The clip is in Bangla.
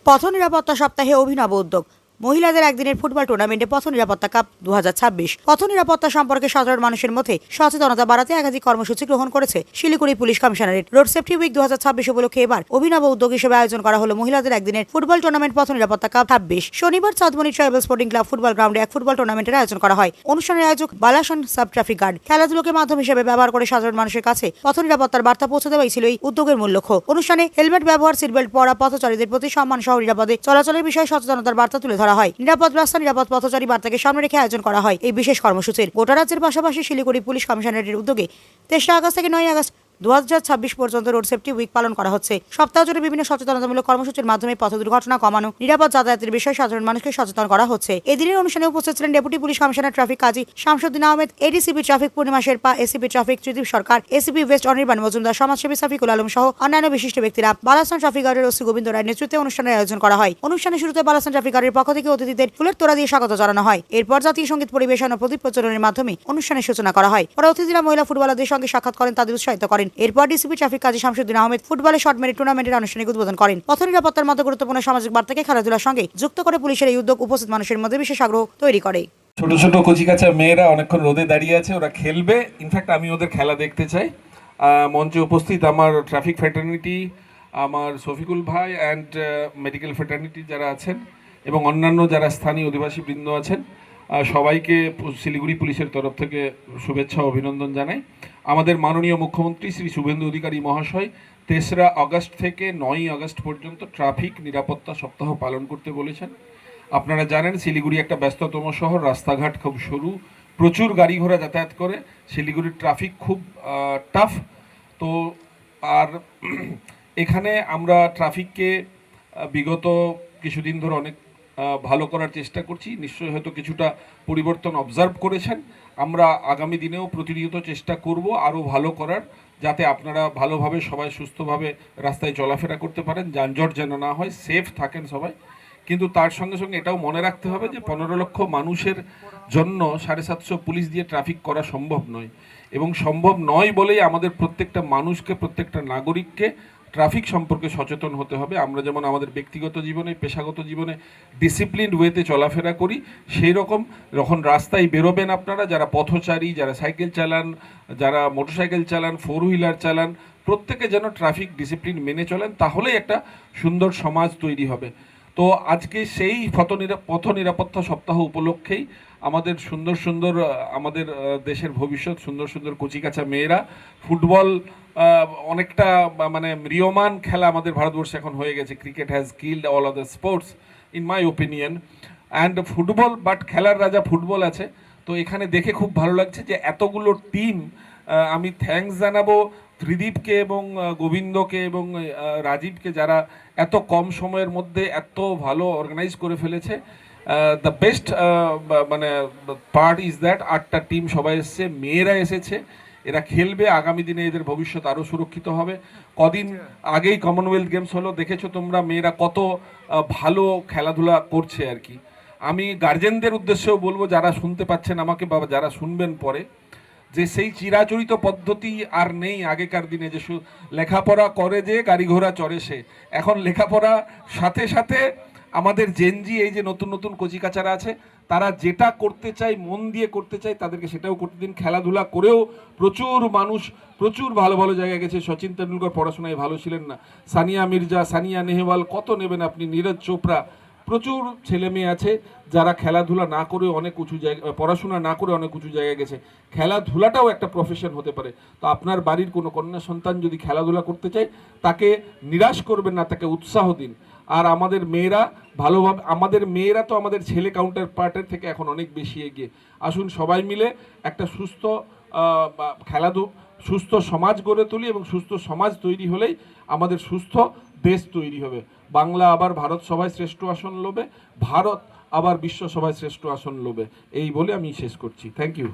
পথ নিরাপত্তা সপ্তাহে অভিনব উদ্যোগ। মহিলাদের একদিনের ফুটবল টুর্নামেন্টে পথ নিরাপত্তা কাপ 2026। পথ নিরাপত্তা সম্পর্কে সাধারণ মানুষের মধ্যে সচেতনতা বাড়াতে একাধিক কর্মসূচি গ্রহণ করেছে Siliguri police commissionerate. Road safety week 2026 উপলক্ষে এবার অভিনব উদ্যোগ হিসেবে আয়োজন করা হলো মহিলাদের একদিনের ফুটবল টুর্নামেন্ট পথ নিরাপত্তা কাপ 26। শনিবার Chandmoni tribal sporting club football গ্রাউন্ডে এক ফুটবল টুর্নামেন্টের আয়োজন করা হয়। অনুষ্ঠানের আয়োজক বালাসন সাব ট্রাফিক গার্ড। খেলাধুলোকে মাধ্যম হিসেবে ব্যবহার করে সাধারণ মানুষের কাছে পথ নিরাপত্তার বার্তা পৌঁছে দেওয়াই ছিল এই উদ্যোগের মূল লক্ষ্য। অনুষ্ঠানে হেলমেট ব্যবহার, সিট বেল্ট পরা, পথচারীদের প্রতি সম্মান সহ নিরাপদে চলাচলের বিষয়ে সচেতনতার বার্তা তুলে ধরা হয়। নিরাপদ পথচারী বার্তাকে সামনে রেখে আয়োজন করা হয় এই বিশেষ কর্মসূচির। গোটা রাজ্যের পাশাপাশি শিলিগুড়ি পুলিশ কমিশনারেটের উদ্যোগে 3রা আগস্ট থেকে 9ই আগস্ট 2026 পর্যন্ত রোড সেফটি উইক পালন করা হচ্ছে। সপ্তাহ জুড়ে বিভিন্ন সচেতনতামূলক কর্মসূচির মাধ্যমে পথ দুর্ঘটনা কমানো, নিরাপদ যাতায়াতের বিষয়ে সাধারণ মানুষকে সচেতন করা হচ্ছে। এদিনের অনুষ্ঠানে উপস্থিত ছিলেন ডেপুটি পুলিশ কমিশনার ট্রাফিক কাজী শামসুদ্দিন আহমেদ, এডিসিপি ট্রাফিক পূর্ণিমা শেরপা, এসিপি ট্রাফিক ত্রিদীপ সরকার, এসিপি ওয়েস্ট অনির্বাণ মজুমদার, সমাজসেবী সাফিকুল আলম সহ অন্যান্য বিশিষ্ট ব্যক্তিরা। বালাসন ট্রাফিক গার্ডের ওসি গোবিন্দ রায়ের নেতৃত্বে অনুষ্ঠানের আয়োজন করা হয়। অনুষ্ঠানের শুরুতে বালাসন ট্রাফিক গার্ডের পক্ষ থেকে অতিথিদের ফুলের তোড়া দিয়ে স্বাগত জানানো হয়। এরপর জাতীয় সঙ্গীত পরিবেশন ও প্রদীপ প্রচলনের মাধ্যমে অনুষ্ঠানের সূচনা করা হয়। পরে অতিথিরা মহিলা ফুটবলারদের সঙ্গে সাক্ষাৎ করেন, তাদের উৎসাহিত করেন। এরপর ডিসিপি ট্রাফিক কাজী শামসুদ্দিন আহমেদ ফুটবলে শর্ট মেরে টুর্নামেন্টের আনুষ্ঠানিক উদ্বোধন করেন। পথ নিরাপত্তার মতো গুরুত্বপূর্ণ সামাজিক বার্তাকে খেলাধুলার সঙ্গে যুক্ত করে পুলিশের এই উদ্যোগ উপস্থিত মানুষের মধ্যে বিশেষ আগ্রহ তৈরি করে। ছোট ছোট কচিকাঁচা মেয়েরা অনেকক্ষণ রোদে দাঁড়িয়ে আছে, ওরা খেলবে। ইনফ্যাক্ট আমি ওদের খেলা দেখতে চাই। মঞ্চে উপস্থিত আমার ট্রাফিক ফ্র্যাটার্নিটি, আমার শফিকুল ভাই অ্যান্ড মেডিকেল ফ্র্যাটার্নিটি যারা আছেন এবং অন্যান্য যারা স্থানীয় অধিবাসী বৃন্দ আছেন, সবাইকে শিলিগুড়ি পুলিশের তরফ থেকে শুভেচ্ছা ও অভিনন্দন জানাই। আমাদের মাননীয় মুখ্যমন্ত্রী শ্রী শুভেন্দু অধিকারী মহাশয় 3রা আগস্ট থেকে 9ই আগস্ট পর্যন্ত ট্রাফিক নিরাপত্তা সপ্তাহ পালন করতে বলেছেন। আপনারা জানেন শিলিগুড়ি একটা ব্যস্ততম শহর, রাস্তাঘাট খুব সরু, প্রচুর গাড়ি ঘোড়া যাতায়াত করে। শিলিগুড়ির ট্রাফিক খুব টাফ। তো আর এখানে আমরা ট্রাফিককে বিগত কিছুদিন ধরে অনেক ভালো করার চেষ্টা করছি। নিশ্চয়ই হয়তো কিছুটা পরিবর্তন অবজার্ভ করেছেন। আমরা আগামী দিনেও প্রতিনিয়ত চেষ্টা করব আরও ভালো করার, যাতে আপনারা ভালোভাবে সবাই সুস্থভাবে রাস্তায় চলাফেরা করতে পারেন, যানজট যেন না হয়, সেফ থাকেন সবাই। কিন্তু তার সঙ্গে সঙ্গে এটাও মনে রাখতে হবে যে 15 লক্ষ মানুষের জন্য 750 পুলিশ দিয়ে ট্রাফিক করা সম্ভব নয়, এবং সম্ভব নয় বলেই আমাদের প্রত্যেকটা মানুষকে, প্রত্যেকটা নাগরিককে ট্রাফিক সম্পর্কে সচেতন হতে হবে। আমরা যেমন আমাদের ব্যক্তিগত জীবনে, পেশাগত জীবনে ডিসিপ্লিনড ওয়েতে চলাফেরা করি, সেই রকম যখন রাস্তায় বেরোবেন আপনারা, যারা পথচারী, যারা সাইকেল চালান, যারা মোটরসাইকেল চালান, 4 হুইলার চালান, প্রত্যেকে যেন ট্রাফিক ডিসিপ্লিন মেনে চলেন, তাহলেই একটা সুন্দর সমাজ তৈরি হবে। তো আজকে সেই পথ নিরাপত্তা সপ্তাহ উপলক্ষেই আমাদের সুন্দর সুন্দর আমাদের দেশের ভবিষ্যৎ সুন্দর সুন্দর কচিকাঁচা মেয়েরা ফুটবল, অনেকটা মানে ম্রিয়মান খেলা আমাদের ভারতবর্ষে এখন হয়ে গেছে। Cricket has killed all other sports in my opinion and football, but খেলার রাজা ফুটবল আছে। তো এখানে দেখে খুব ভালো লাগছে যে এতগুলো টিম। আমি থ্যাঙ্কস জানাবো ত্রিদীপকে এবং গোবিন্দকে এবং রাজীবকে, যারা এত কম সময়ের মধ্যে এত ভালো অর্গানাইজ করে ফেলেছে। দ্য বেস্ট মানে পার্ট ইজ দ্যাট 8টা টিম সবাই এসছে, মেয়েরা এসেছে, এরা খেলবে। আগামী দিনে এদের ভবিষ্যৎ আরও সুরক্ষিত হবে। কদিন আগেই কমনওয়েলথ গেমস হলো, দেখেছো তোমরা মেয়েরা কত ভালো খেলাধুলা করছে আর কি। আমি গার্জেনদের উদ্দেশ্যেও বলবো, যারা শুনতে পাচ্ছেন আমাকে বা যারা শুনবেন পরে, যে সেই চিরাচরিত পদ্ধতি আর নেই আগেকার দিনে, যে লেখাপড়া করে যে গাড়ি ঘোড়া চড়ে সে। এখন লেখাপড়া সাথে সাথে আমাদের জেনজি, এই যে নতুন নতুন কচিকাচারা আছে, তারা যেটা করতে চায়, মন দিয়ে করতে চায়, তাদেরকে সেটাও করতে দিন। খেলাধুলা করেও প্রচুর মানুষ প্রচুর ভালো ভালো জায়গায় গেছে। সচিন তেন্ডুলকর পড়াশোনায় ভালো ছিলেন না, সানিয়া মির্জা, সানিয়া নেহওয়াল, কত নেবেন আপনি, নীরজ চোপড়া, প্রচুর ছেলে মেয়ে আছে যারা খেলাধুলা না করে অনেক উঁচু জায়গায়, পড়াশোনা না করে অনেক উঁচু জায়গায় গেছে। খেলাধুলাটাও একটা প্রফেশন হতে পারে। তো আপনার বাড়ির কোনো কন্যা সন্তান যদি খেলাধুলা করতে চায়, তাকে নিরাশ করবেন না, তাকে উৎসাহ দিন। আর আমাদের মেয়েরা ভালোভাবে, আমাদের মেয়েরা তো আমাদের ছেলে কাউন্টার পার্টের থেকে এখন অনেক বেশি এগিয়ে। আসুন সবাই মিলে একটা সুস্থ সুস্থ সমাজ গড়ে তুলি, এবং সুস্থ সমাজ তৈরি হলেই আমাদের সুস্থ দেশ তৈরি হবে। বাংলা আবার ভারত সভায় শ্রেষ্ঠ আসন লোবে, ভারত আবার বিশ্ব সভায় শ্রেষ্ঠ আসন লোবে। এই বলে আমি শেষ করছি। Thank you.